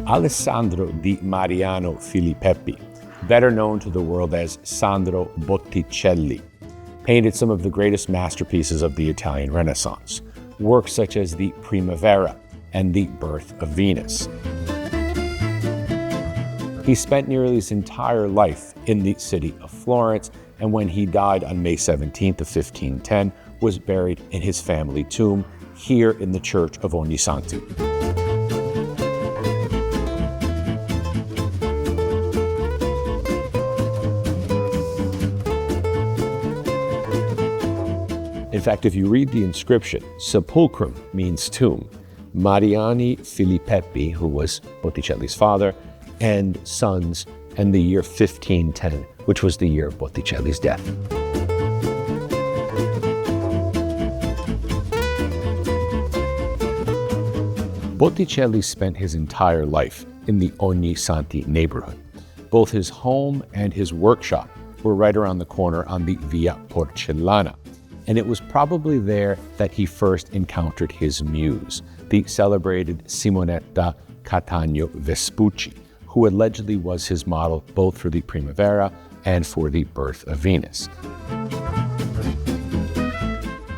Alessandro di Mariano Filippi, better known to the world as Sandro Botticelli, painted some of the greatest masterpieces of the Italian Renaissance, works such as the Primavera and the Birth of Venus. He spent nearly his entire life in the city of Florence, and when he died on May 17th of 1510, was buried in his family tomb here in the church of Ognissanti. In fact, if you read the inscription, sepulchrum means tomb. Mariani Filippi, who was Botticelli's father, and sons, and the year 1510, which was the year of Botticelli's death. Botticelli spent his entire life in the Ognissanti neighborhood. Both his home and his workshop were right around the corner on the Via Porcellana, and it was probably there that he first encountered his muse, the celebrated Simonetta Cattaneo Vespucci, who allegedly was his model both for the Primavera and for the Birth of Venus.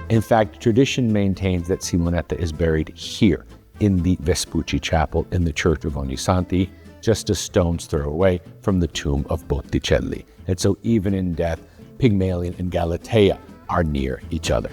In fact, tradition maintains that Simonetta is buried here in the Vespucci Chapel in the Church of Ognissanti, just a stone's throw away from the tomb of Botticelli. And so even in death, Pygmalion and Galatea are near each other.